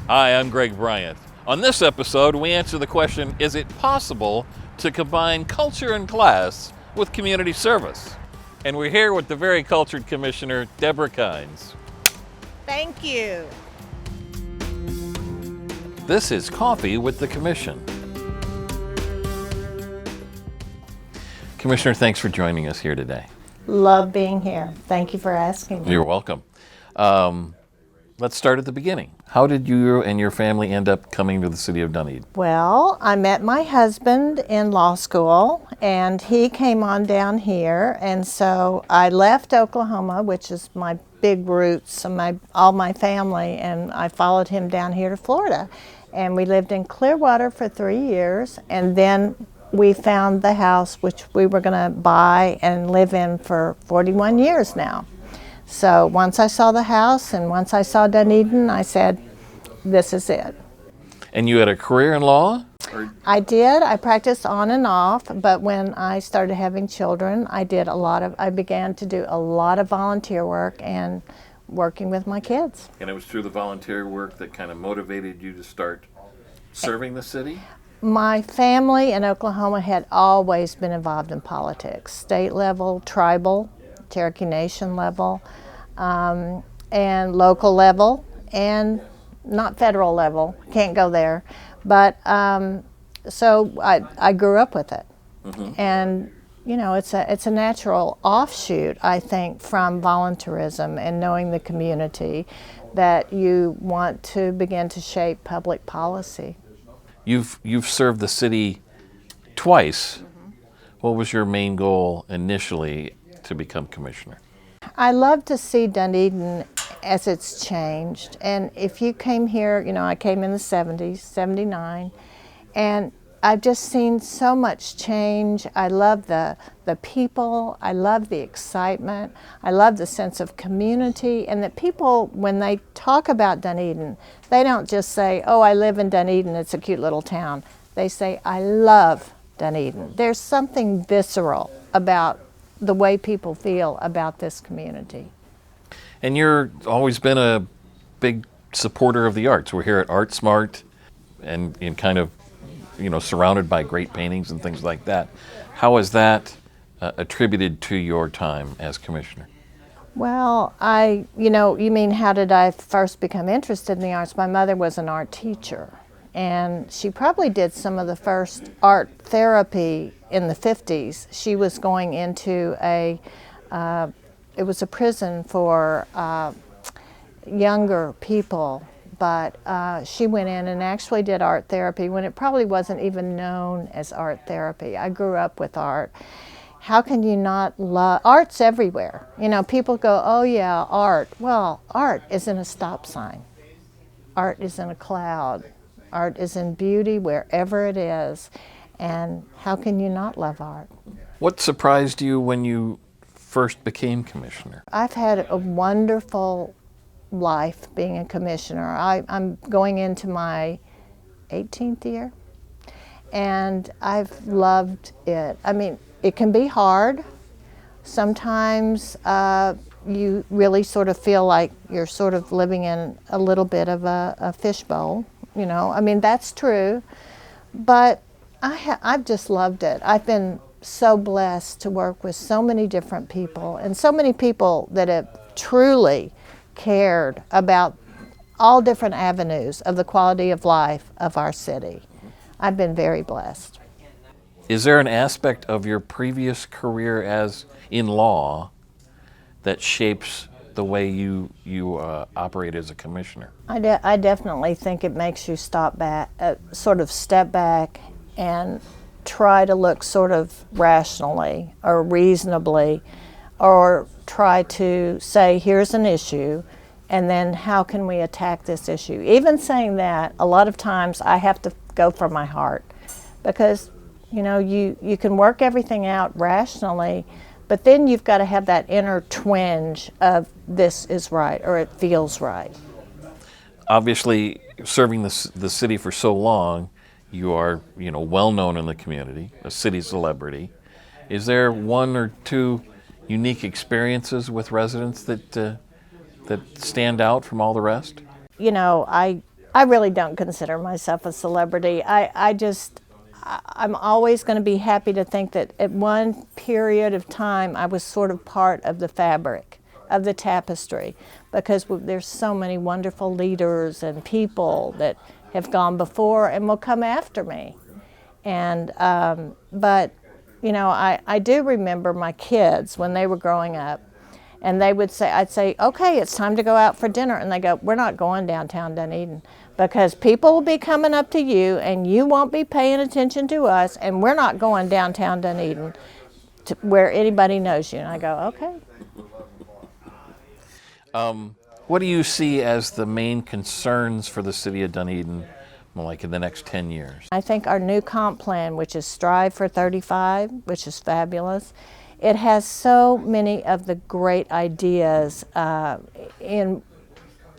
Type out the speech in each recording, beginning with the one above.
Hi, I'm Greg Bryant. On this episode, we answer the question, is it possible to combine culture and class with community service? And we're here with the very cultured Commissioner, Deborah Kynes. Thank you. This is Coffee with the Commission. Commissioner, thanks for joining us here today. Love being here. Thank you for asking me. You're welcome. Let's start at the beginning. How did you and your family end up coming to the city of Dunedin? Well, I met my husband in law school, and he came on down here, and so I left Oklahoma, which is my big roots, and all my family, and I followed him down here to Florida. And we lived in Clearwater for 3 years, and then we found the house which we were going to buy and live in for 41 years now. So once I saw the house and once I saw Dunedin, I said, this is it. And you had a career in law? I did. I practiced on and off, but when I started having children, I began to do a lot of volunteer work and working with my kids. And it was through the volunteer work that kind of motivated you to start serving the city? My family in Oklahoma had always been involved in politics, state level, tribal, Cherokee Nation level, and local level, and not federal level. Can't go there. But so I grew up with it. Mm-hmm. And you know, it's a natural offshoot, I think, from volunteerism and knowing the community that you want to begin to shape public policy. You've served the city twice. Mm-hmm. What was your main goal initially to become commissioner? I love to see Dunedin as it's changed. And if you came here, you know, I came in the 70s, 79, and I've just seen so much change. I love the people. I love the excitement. I love the sense of community, and that people, when they talk about Dunedin, they don't just say, oh, I live in Dunedin, it's a cute little town. They say, I love Dunedin. There's something visceral about the way people feel about this community. And you've always been a big supporter of the arts. We're here at Art Smart and kind of, you know, surrounded by great paintings and things like that. How is that attributed to your time as commissioner? Well, you mean how did I first become interested in the arts? My mother was an art teacher, and she probably did some of the first art therapy in the 50s. She was going into it was a prison for younger people, but she went in and actually did art therapy when it probably wasn't even known as art therapy. I grew up with art. How can you not love? Art's everywhere. You know, people go, oh yeah, art. Well, art isn't a stop sign. Art is in a cloud. Art is in beauty wherever it is. And how can you not love art? What surprised you when you first became commissioner? I've had a wonderful life being a commissioner. I'm going into my 18th year, and I've loved it. I mean, it can be hard. Sometimes you really sort of feel like you're sort of living in a little bit of a fishbowl, you know. I mean, that's true, but I've just loved it. I've been so blessed to work with so many different people, and so many people that have truly cared about all different avenues of the quality of life of our city. I've been very blessed. Is there an aspect of your previous career as in law that shapes the way you operate as a commissioner? I definitely think it makes you stop back, sort of step back and try to look sort of rationally or reasonably, or try to say, here's an issue, and then how can we attack this issue? Even saying that, a lot of times I have to go from my heart, because you know, you can work everything out rationally, but then you've got to have that inner twinge of this is right or it feels right. Obviously, serving the city for so long, you are, you know, well known in the community, a city celebrity. Is there one or two unique experiences with residents that stand out from all the rest? You know, I I really don't consider myself a celebrity. I'm always going to be happy to think that at one period of time I was sort of part of the fabric, of the tapestry, because there's so many wonderful leaders and people that have gone before and will come after me. And but you know, I do remember my kids when they were growing up, and they would say, I'd say, okay, it's time to go out for dinner, and they go, we're not going downtown Dunedin, because people will be coming up to you and you won't be paying attention to us, and we're not going downtown Dunedin to where anybody knows you. And I go, okay. What do you see as the main concerns for the city of Dunedin, like in the next 10 years? I think our new comp plan, which is Strive for 35, which is fabulous, it has so many of the great ideas in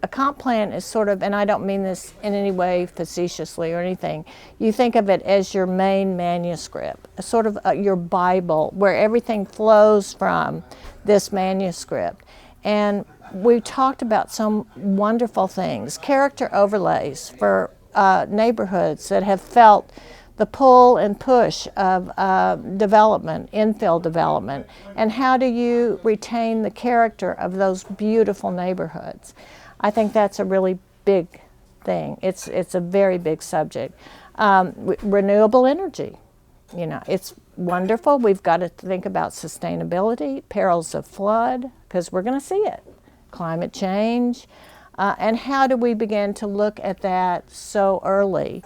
a comp plan is sort of, and I don't mean this in any way facetiously or anything, you think of it as your main manuscript, a sort of your Bible where everything flows from this manuscript. And we talked about some wonderful things, character overlays for neighborhoods that have felt the pull and push of development, infill development, and how do you retain the character of those beautiful neighborhoods. I think that's a really big thing. It's a very big subject. Renewable energy, you know, it's wonderful. We've got to think about sustainability, perils of flood, because we're going to see it, climate change, and how do we begin to look at that so early?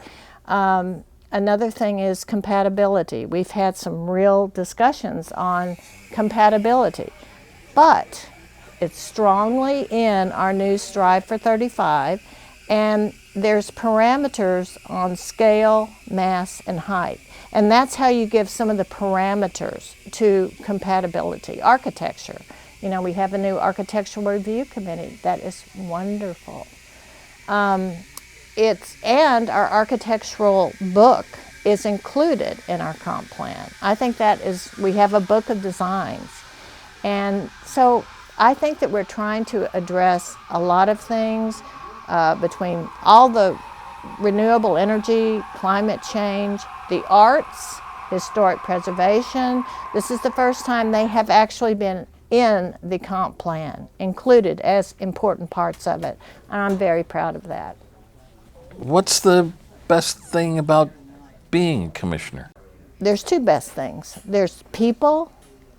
Another thing is compatibility. We've had some real discussions on compatibility, but it's strongly in our new Strive for 35, and there's parameters on scale, mass, and height. And that's how you give some of the parameters to compatibility. Architecture. You know, we have a new architectural review committee. That is wonderful. And our architectural book is included in our comp plan. I think that is, we have a book of designs. And so I think that we're trying to address a lot of things between all the renewable energy, climate change, the arts, historic preservation. This is the first time they have actually been in the comp plan, included as important parts of it. And I'm very proud of that. What's the best thing about being a commissioner? There's two best things. There's people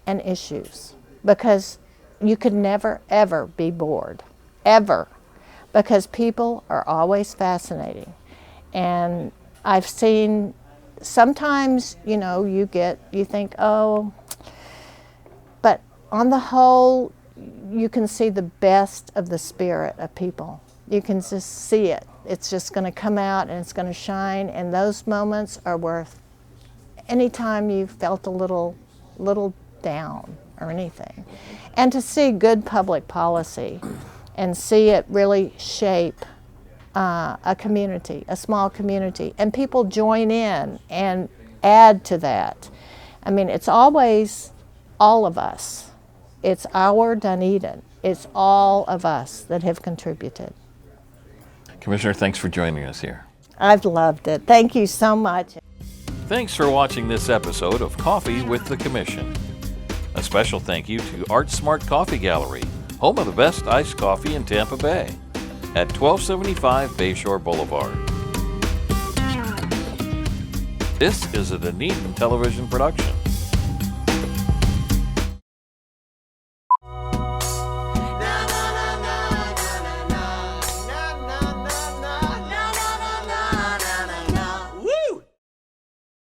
and issues, because you could never, ever be bored, ever, because people are always fascinating. And I've seen, sometimes, you know, you think, oh, but on the whole, you can see the best of the spirit of people. You can just see it. It's just going to come out and it's going to shine, and those moments are worth any time you felt a little down or anything. And to see good public policy and see it really shape a community, a small community, and people join in and add to that. I mean, it's always all of us. It's our Dunedin. It's all of us that have contributed. Commissioner, thanks for joining us here. I've loved it. Thank you so much. Thanks for watching this episode of Coffee with the Commission. A special thank you to Art Smart Coffee Gallery, home of the best iced coffee in Tampa Bay, at 1275 Bayshore Boulevard. This is a Dunedin television production.